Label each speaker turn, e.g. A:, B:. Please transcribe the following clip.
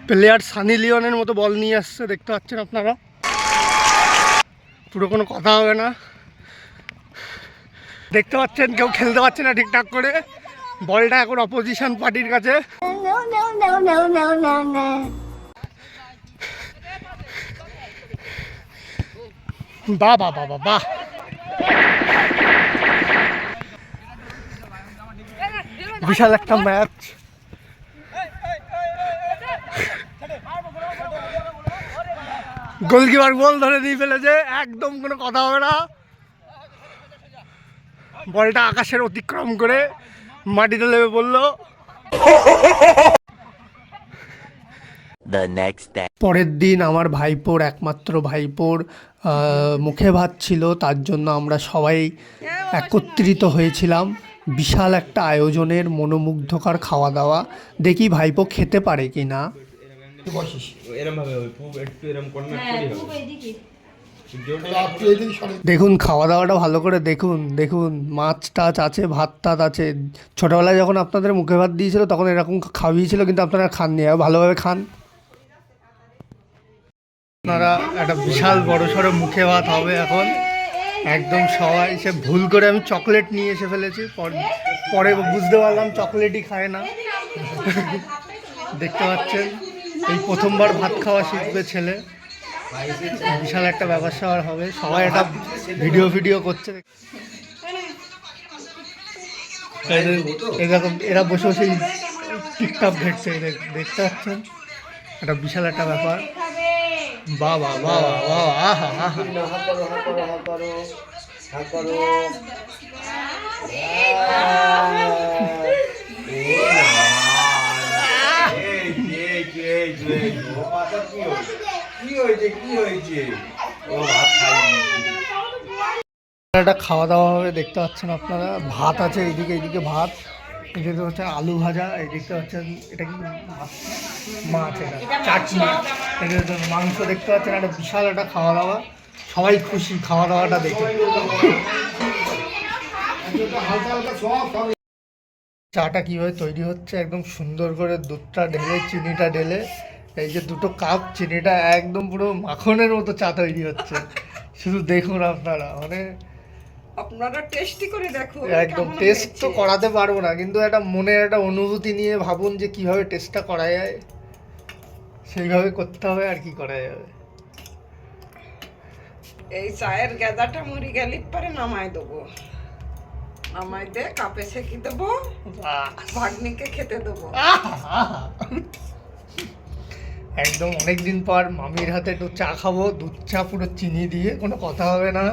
A: Player Sunny লিওনের মতো বল নিয়ে আসছে, দেখতে পাচ্ছেন আপনারা। পুরো কোনো কথা হবে না, দেখতে পাচ্ছেন কেউ খেলতে পারছে না ঠিকঠাক করে। বলটা এখন অপোজিশন পার্টির কাছে। বাহ বাহ বাহ বাহ বাহ, বিশাল একটা ম্যাচ। গোলকিপার গোল ধরে দিয়ে ফেলেছে, একদম কোনো কথা হবে না। বলটা আকাশের অতিক্রম করে মাটিতে লেবে পড়লো। পরের দিন আমার ভাইপোর, একমাত্র ভাইপোর মুখে ভাত ছিল, তার জন্য আমরা সবাই একত্রিত হয়েছিলাম। বিশাল একটা আয়োজনের মনোমুগ্ধকর খাওয়া দাওয়া। দেখি ভাইপো খেতে পারে কি না। দেখুন খাওয়া দাওয়াটা ভালো করে দেখুন, দেখুন মাছ টাছ আছে, ভাত টাত আছে। ছোটোবেলায় যখন আপনাদের মুখে ভাত দিয়েছিল তখন এরকম খাওয়িয়েছিল, কিন্তু আপনারা খাননি। ভালোভাবে খান। আপনারা একটা বিশাল বড় সড়ো মুখে ভাত হবে এখন। একদম সবাই সে ভুল করে আমি চকলেট নিয়ে এসে ফেলেছি, পরে বুঝতে পারলাম চকলেটই খায় না। দেখতে পাচ্ছেন এই প্রথমবার ভাত খাওয়া শিখবে ছেলে, বিশাল একটা ব্যাপার স্যাপার হবে। সবাই একটা ভিডিও করছে। এরকম এরা বসে বসে টিকটক ঘেটছে, দেখতে পাচ্ছেন। একটা বিশাল একটা ব্যাপার। বাবা বাবা বাবা, আহা আহা। একটা খাওয়া দাওয়া হবে, দেখতে পাচ্ছেন আপনারা। ভাত আছে এইদিকে, এইদিকে ভাত, এদিকে হচ্ছে আলু ভাজা, এই দেখতে পাচ্ছেন এটা কি মাছ, এটা চাটনি, এদিকে মাংস, দেখতে পাচ্ছেন। একটা বিশাল একটা খাওয়া দাওয়া, সবাই খুশি খাওয়া দাওয়াটা দেখে। চাটা কীভাবে তৈরি হচ্ছে, একদম সুন্দর করে দুধটা ঢেলে, চিনিটা ঢেলে, এই যে দুটো কাপ চিনিটা, একদম পুরো মাখনের মতো চা তৈরি হচ্ছে। শুধু দেখুন আপনারা, মানে
B: আপনারা টেস্টি করে দেখুন।
A: একদম টেস্ট তো করাতে পারবো না, কিন্তু একটা মনের একটা অনুভূতি নিয়ে ভাবুন যে কিভাবে টেস্টটা করা যায়, সেইভাবে করতে হবে। আর কি করা যাবে।
B: এই চায়ের গাদাটা মুড়ি গেলে পরে নামাই দেবো, নামাই দে কাপে ছেঁকি দেবো, ভাগ্নিকে খেতে দেবো।
A: একদম অনেকদিন পর মামির হাতে একটু চা খাবো, দুধ চা পুরো চিনি দিয়ে, কোনো কথা হবে না।